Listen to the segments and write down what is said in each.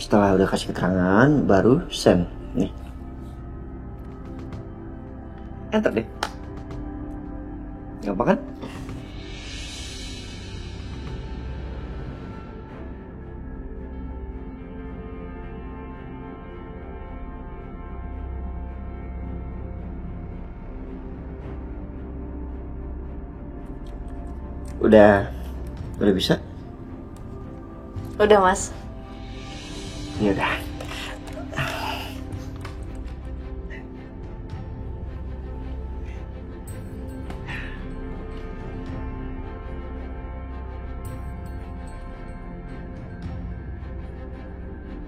Setelah udah kasih keterangan, baru send. Nih. Enter deh. Gampang kan? Udah bisa? Udah, Mas. Ya udah.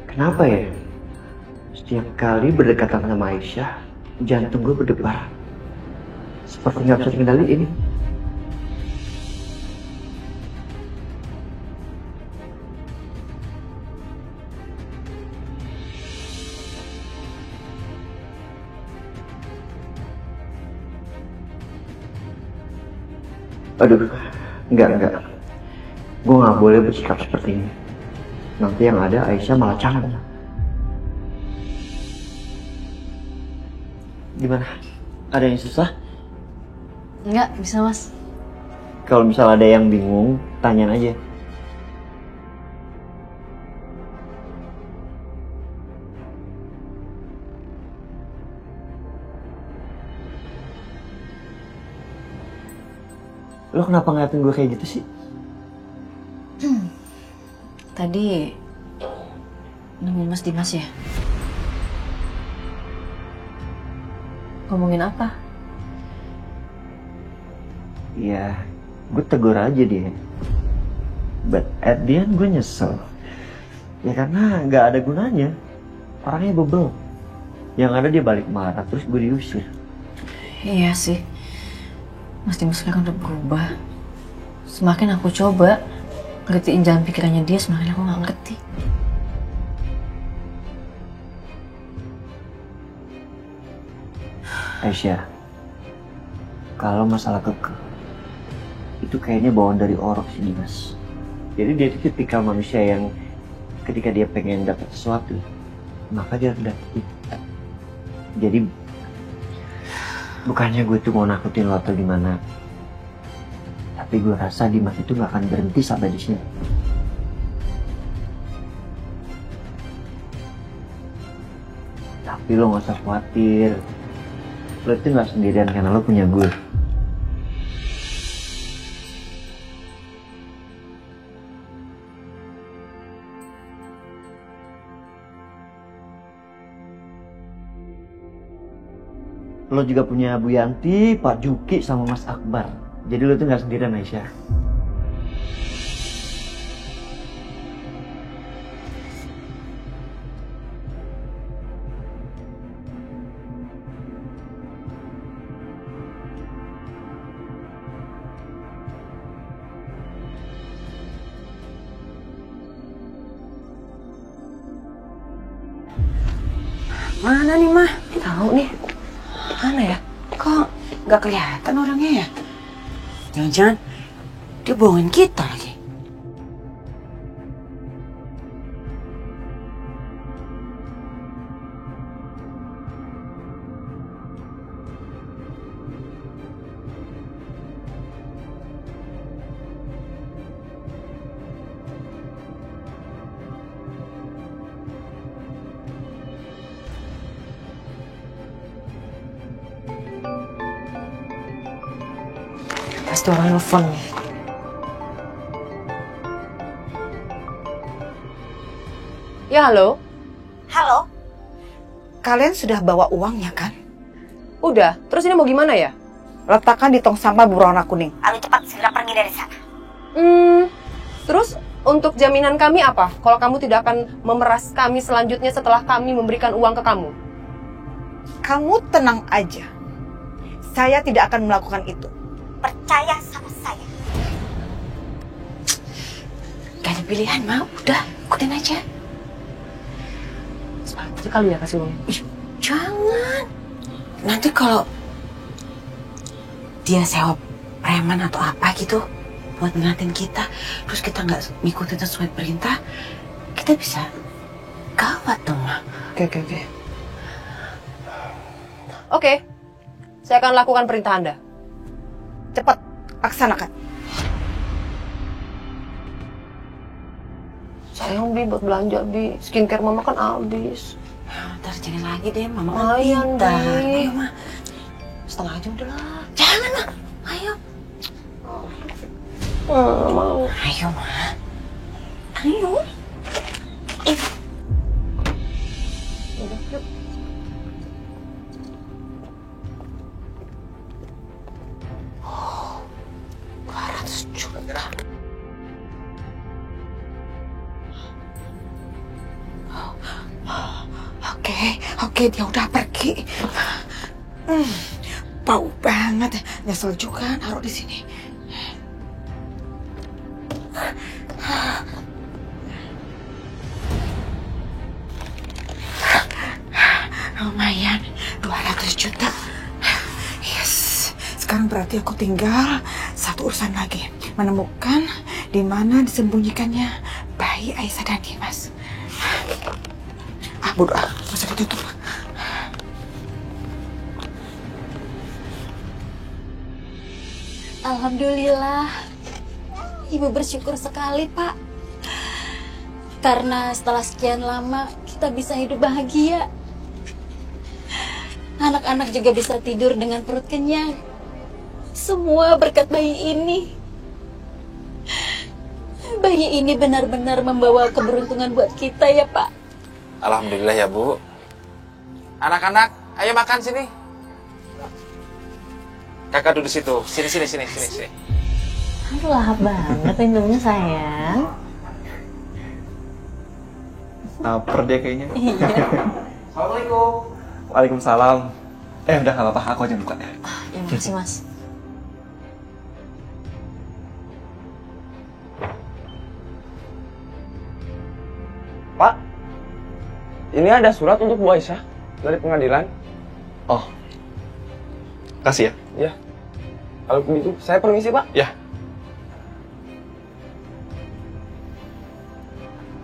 Kenapa ya? Setiap kali berdekatan sama Aisyah, jantung gue berdebar. Seperti nggak bisa dikendaliin. Aduh, enggak. Gue nggak boleh bersikap seperti ini. Nanti yang ada Aisyah malah canggih. Gimana? Ada yang susah? Enggak, bisa, Mas. Kalau misal ada yang bingung, tanyain aja. Lo kenapa ngeliatin gue kayak gitu sih? Tadi nemuin Mas Dimas ya? Ngomongin apa? Ya, gue tegur aja dia. But at the end gue nyesel. Ya karena nggak ada gunanya. Orangnya bebel. Yang ada dia balik marah, terus gue diusir. Iya sih. Mas Dimas sekarang udah berubah. Semakin aku coba ngertiin jalan pikirannya dia, semakin aku nggak ngerti. Aisyah, kalau masalah keke, itu kayaknya bawaan dari orok sih Dimas. Jadi dia itu tipikal manusia yang ketika dia pengen dapat sesuatu, maka dia dapetin. Jadi bukannya gue tuh mau nakutin lo atau gimana, tapi gue rasa Dimas itu gak akan berhenti sampai di sini. Tapi lo gak usah khawatir, lo itu gak sendirian karena lo punya gue. Lo juga punya Bu Yanti, Pak Juki, sama Mas Akbar. Jadi lo tuh gak sendirian, Aisyah. Mana nih, Mah? Tahu nih. Mana ya? Kok nggak kelihatan orangnya ya? Jangan-jangan dia bohongin kita lagi. Pasti orang nelfon nih. Ya, halo? Halo? Kalian sudah bawa uangnya kan? Udah, terus ini mau gimana ya? Letakkan di tong sampah berwarna kuning. Lalu cepat segera pergi dari sana. Terus untuk jaminan kami apa? Kalau kamu tidak akan memeras kami selanjutnya setelah kami memberikan uang ke kamu? Kamu tenang aja. Saya tidak akan melakukan itu. Percaya sama saya. Gak ada pilihan, Ma. Udah, ikutin aja. Sekali ya kasih uangnya. Jangan. Nanti kalau dia sewa preman atau apa gitu buat ngeliatin kita, terus kita nggak ngikutin sesuai perintah, kita bisa Gawat tuh, Ma. Oke. Oke, saya akan lakukan perintah Anda. Cepat, laksanakan. Sayang, Bi, buat belanja, Bi. Skincare Mama kan habis. Ntar jangan lagi deh, Mama kan Lumayan, pintar. Bi. Ayo, Ma. Setengah aja udah lah. Jangan, Ma. Ayo. Mau. Ayo, Ma. Ayo. Udah, yuk. Juta. Oke, dia udah pergi. Bau banget, nyesel juga naruh di sini. Lumayan, 200 juta. Yes, sekarang berarti aku tinggal satu urusan lagi. Menemukan di mana disembunyikannya bayi Aisyah dan Dimas. Bodoh, masa ditutup. Alhamdulillah, Ibu bersyukur sekali, Pak. Karena setelah sekian lama kita bisa hidup bahagia. Anak-anak juga bisa tidur dengan perut kenyang. Semua berkat bayi ini. Bayi ini benar-benar membawa keberuntungan buat kita ya, Pak. Alhamdulillah ya, Bu. Anak-anak, ayo makan sini. Kakak duduk situ. Sini. Aduh, lahap banget minumnya, sayang. Laper dia kayaknya. Iya. Assalamualaikum. Waalaikumsalam. Udah gak apa-apa, aku aja buka. Ya, makasih, Mas. Pak, ini ada surat untuk Bu Aisyah dari pengadilan. Oh, kasih ya. Ya, kalau begitu saya permisi, Pak. Ya.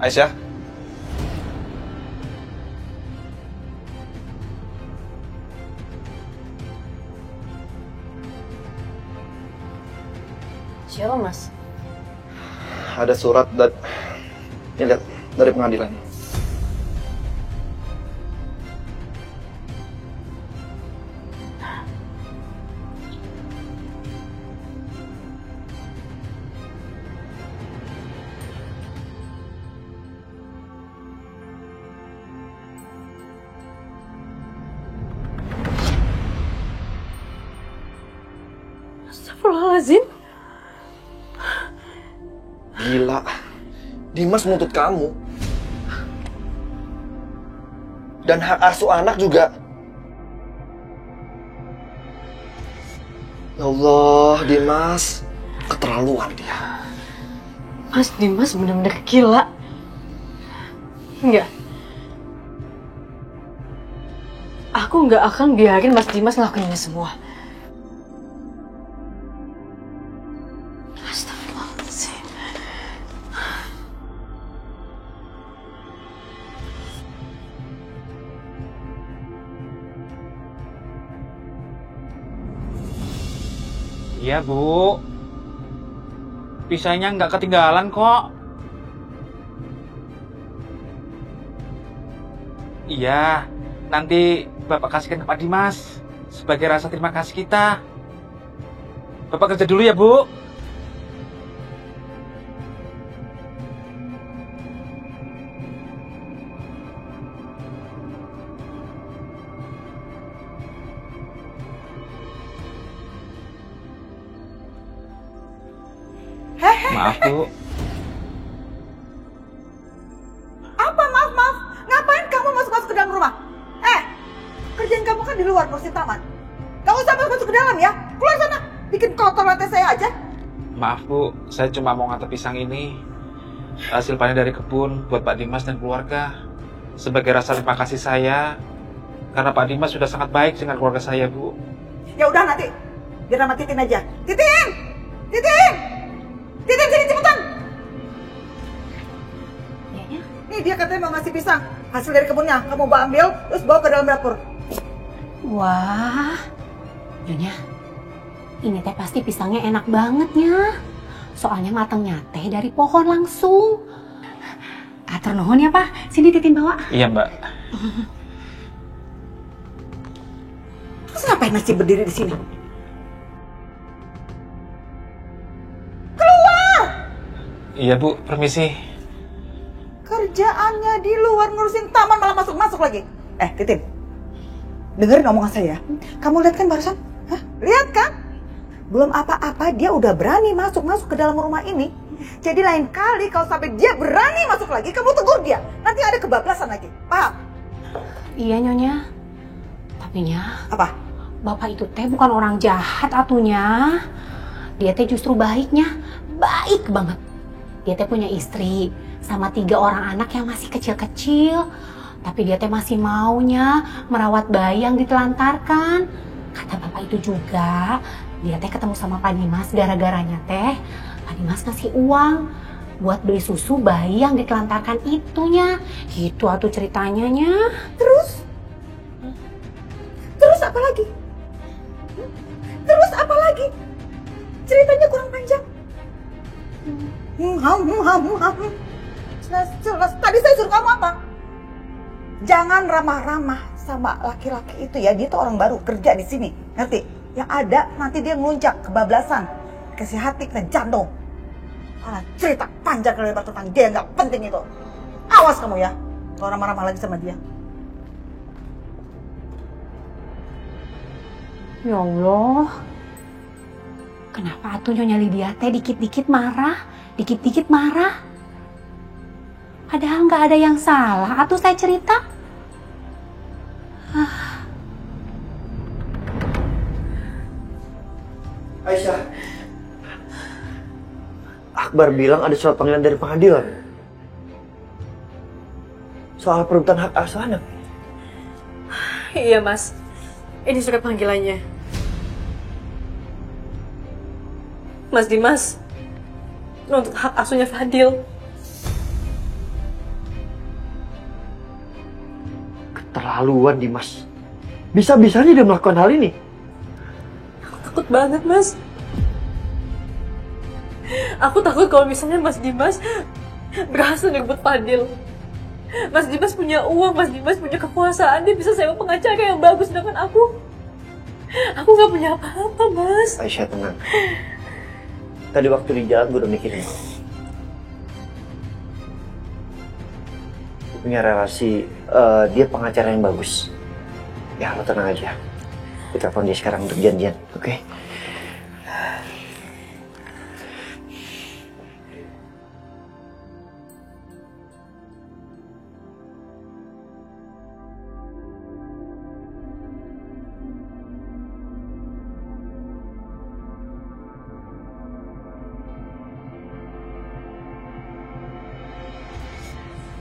Aisyah. Siapa, Mas? Ada surat ini lihat dari pengadilan. Astagfirullahaladzim. Gila. Dimas menuntut kamu. Dan hak asuh anak juga. Ya Allah, Dimas. Keterlaluan dia. Mas Dimas benar-benar gila. Enggak. Aku nggak akan biarin Mas Dimas ngelakuin ini semua. Astagfirullahaladzim. Iya, Bu. Pisahnya nggak ketinggalan kok. Iya, nanti Bapak kasihkan ke Pak Dimas sebagai rasa terima kasih kita. Bapak kerja dulu ya, Bu. Maaf, Bu. Apa maaf? Ngapain kamu masuk ke dalam rumah? Kerjaan kamu kan di luar ngurusin taman. Gak usah masuk ke dalam ya. Keluar sana. Bikin kotor lantai saya aja. Maaf, Bu. Saya cuma mau ngantar pisang ini. Hasil panen dari kebun buat Pak Dimas dan keluarga. Sebagai rasa terima kasih saya. Karena Pak Dimas sudah sangat baik dengan keluarga saya, Bu. Ya udah nanti. Biar nama Titin aja. Titin, sini cepetan. Ya. Nih Nih dia katanya mau ngasih pisang. Hasil dari kebunnya. Kamu bawa ambil, terus bawa ke dalam dapur. Wah, Nyonya, ini teh pasti pisangnya enak banget ya. Soalnya matangnya teh dari pohon langsung. Atur nuhun ya Pak, sini Titin bawa. Iya Mbak. Terus ngapain masih berdiri di sini? Keluar! Iya Bu, permisi. Kerjaannya di luar ngurusin taman malah masuk-masuk lagi. Titin, dengerin omongan saya. Kamu lihat kan barusan? Hah? Lihat kan? Belum apa-apa dia udah berani masuk-masuk ke dalam rumah ini. Jadi lain kali kalau sampai dia berani masuk lagi, kamu tegur dia. Nanti ada kebablasan lagi. Paham? Iya Nyonya. Tapi Nya, Apa? Bapak itu teh bukan orang jahat atunya. Dia teh justru baiknya, baik banget. Dia teh punya istri sama 3 orang anak yang masih kecil-kecil. Tapi dia teh masih maunya merawat bayi yang ditelantarkan. Kata bapak itu juga, dia teh ketemu sama Pak Dimas gara-garanya teh Pak Dimas ngasih uang buat beli susu bayi yang ditelantarkan itunya. Gitu atuh ceritanya Nya. Terus? Terus apa lagi? Terus apa lagi? Ceritanya kurang panjang. Jelas. Tadi saya suruh kamu apa? Jangan ramah-ramah sama laki-laki itu ya. Dia tuh orang baru kerja di sini. Ngerti? Yang ada nanti dia ngeluncak kebablasan. Kasih hati kena jantung. Cerita panjang lebar tentang dia nggak penting itu. Awas kamu ya. Kalau ramah-ramah lagi sama dia. Ya Allah. Kenapa atuh Nyonya Lydia teh dikit-dikit marah? Dikit-dikit marah? Padahal nggak ada yang salah. Atuh saya cerita. Aisyah, Akbar bilang ada surat panggilan dari pengadilan soal perebutan hak asuh anak. Iya Mas, ini surat panggilannya. Mas Dimas, untuk hak asuhnya Fadil. Keterlaluan Dimas. Bisa-bisanya dia melakukan hal ini. Takut banget Mas. Aku takut kalau misalnya Mas Dimas berhasil ngerebut Fadil. Mas Dimas punya uang, Mas Dimas punya kekuasaan, dia bisa sewa pengacara yang bagus, sedangkan aku nggak punya apa-apa Mas. Aisyah tenang. Tadi waktu di jalan gue udah mikirin. Gue punya relasi, dia pengacara yang bagus. Ya lo tenang aja. Kita telepon dia sekarang untuk janjian, oke?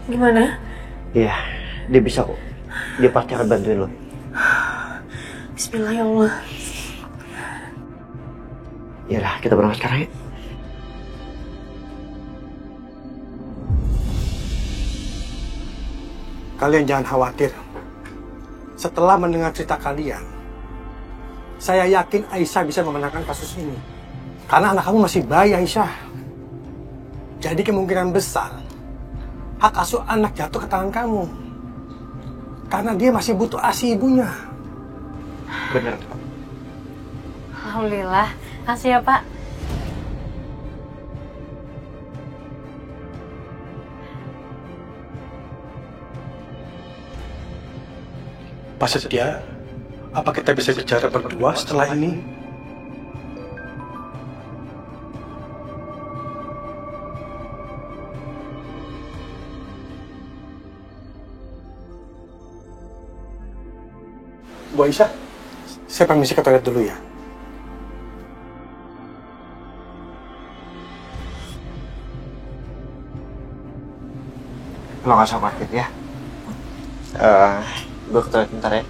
Gimana? Iya, dia bisa kok. Dia pasti akan bantuin lo. Bismillah ya Allah. Yalah, kita berangkat sekarang ya. Kalian jangan khawatir. Setelah mendengar cerita kalian, saya yakin Aisyah bisa memenangkan kasus ini. Karena anak kamu masih bayi, Aisyah. Jadi kemungkinan besar hak asuh anak jatuh ke tangan kamu. Karena dia masih butuh ASI ibunya. Bener. Alhamdulillah. Kasih ya Pak. Pak Setia, apa kita bisa bicara berdua setelah ini? Bu Aisyah, saya permisi ke toilet dulu ya. Lo gak usah khawatir ya. Gue ke toilet bentar ya.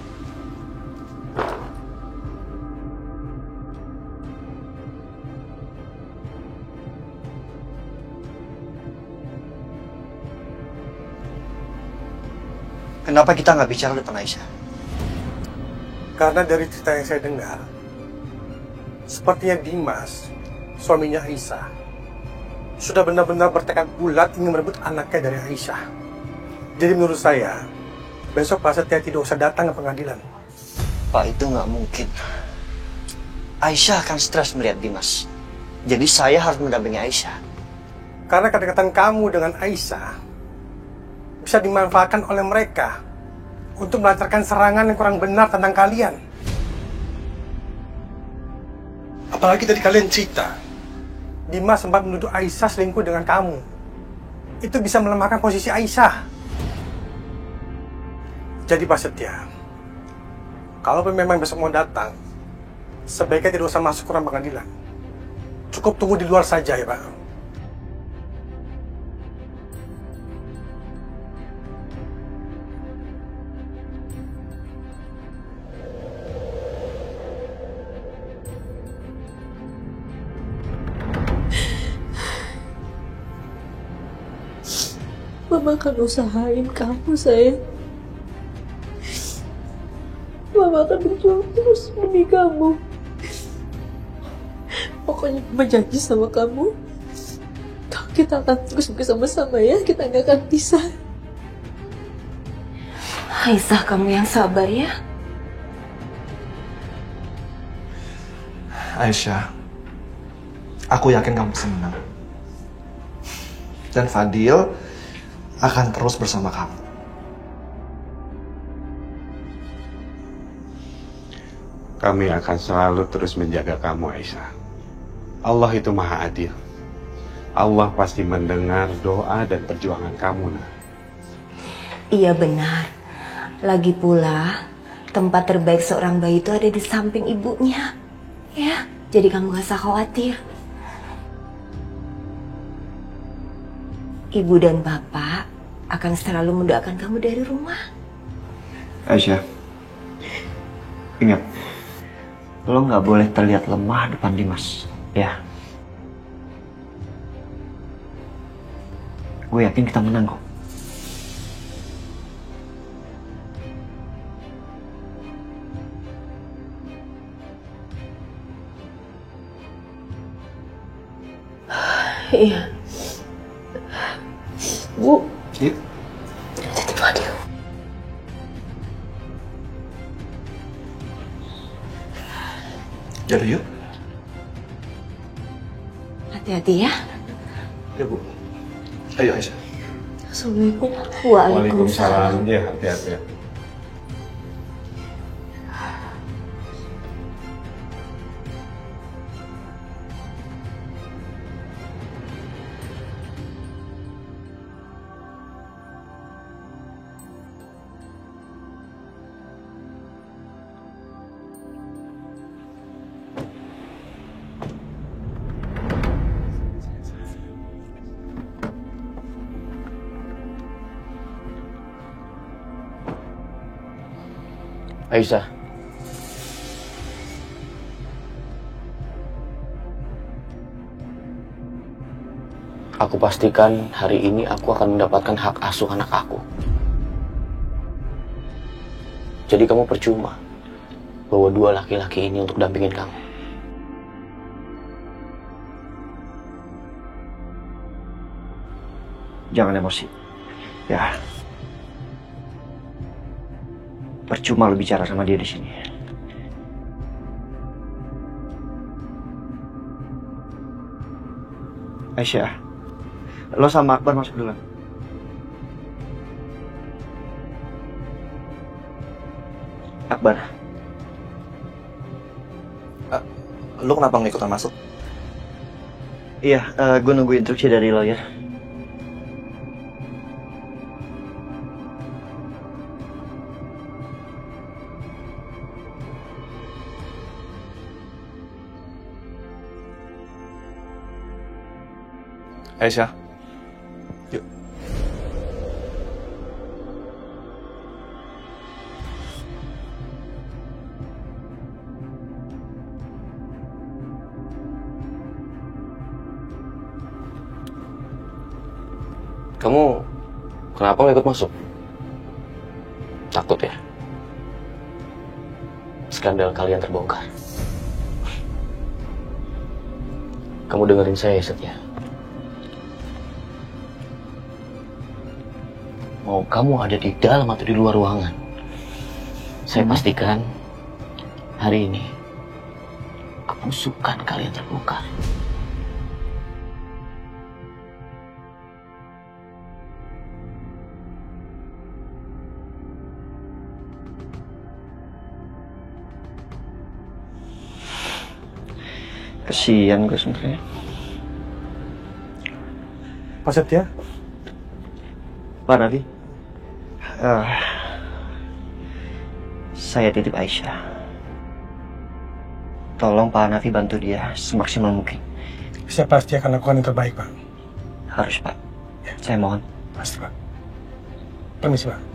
Kenapa kita nggak bicara depan Aisyah? Karena dari cerita yang saya dengar, sepertinya Dimas, suaminya Aisyah, sudah benar-benar bertekad bulat ingin merebut anaknya dari Aisyah. Jadi menurut saya, besok Pak Setia tidak usah datang ke pengadilan. Pak, itu nggak mungkin. Aisyah akan stres melihat Dimas. Jadi saya harus mendampingi Aisyah. Karena kedekatan kamu dengan Aisyah bisa dimanfaatkan oleh mereka untuk melancarkan serangan yang kurang benar tentang kalian. Apalagi tadi kalian cerita, Dimas sempat menuduh Aisyah selingkuh dengan kamu. Itu bisa melemahkan posisi Aisyah. Jadi Pak Setia, kalau memang besok mau datang, sebaiknya tidak usah masuk ke ruang pengadilan. Cukup tunggu di luar saja ya Pak. Mama akan usahain kamu, sayang. Mama akan berjuang terus demi kamu. Pokoknya Mama janji sama kamu, kita akan terus bersama-sama ya, kita nggak akan pisah. Aisyah, kamu yang sabar ya. Aisyah, aku yakin kamu senang. Dan Fadil akan terus bersama kamu. Kami akan selalu terus menjaga kamu, Aisyah. Allah itu maha adil. Allah pasti mendengar doa dan perjuangan kamu, Nak. Iya benar. Lagi pula, tempat terbaik seorang bayi itu ada di samping ibunya. Ya, jadi kamu gak usah khawatir. Ibu dan Bapak akan selalu mendoakan kamu dari rumah. Aisyah, ingat, lo nggak boleh terlihat lemah depan Dimas, ya. Gue yakin kita menang kok. Iya. Bu. Yuk. Hati-hati Fadil. Jadi yuk. Hati-hati ya. Ya Bu. Ayo Aisyah. Assalamualaikum. Waalaikumsalam. Ya, hati-hati ya. Aisyah, aku pastikan hari ini aku akan mendapatkan hak asuh anak aku. Jadi kamu percuma bawa dua laki-laki ini untuk dampingin kamu. Jangan emosi, ya. Percuma lo bicara sama dia di sini. Aisyah, lo sama Akbar masuk dulu. Akbar. Lo kenapa nggak ikutan masuk? Iya, gue nunggu instruksi dari lawyer. Aisyah. Yuk. Kamu kenapa nggak ikut masuk? Takut ya? Skandal kalian terbongkar. Kamu dengerin saya, Setia. Mau kamu ada di dalam atau di luar ruangan, saya pastikan hari ini kebusukan kalian terbongkar. Kesian gue sebenarnya. Pak Setia? Pak Nafi, saya titip Aisyah. Tolong Pak Nafi bantu dia semaksimal mungkin. Saya pasti akan lakukan yang terbaik, Pak. Harus, Pak. Saya mohon. Pasti, Pak. Permisi, Pak.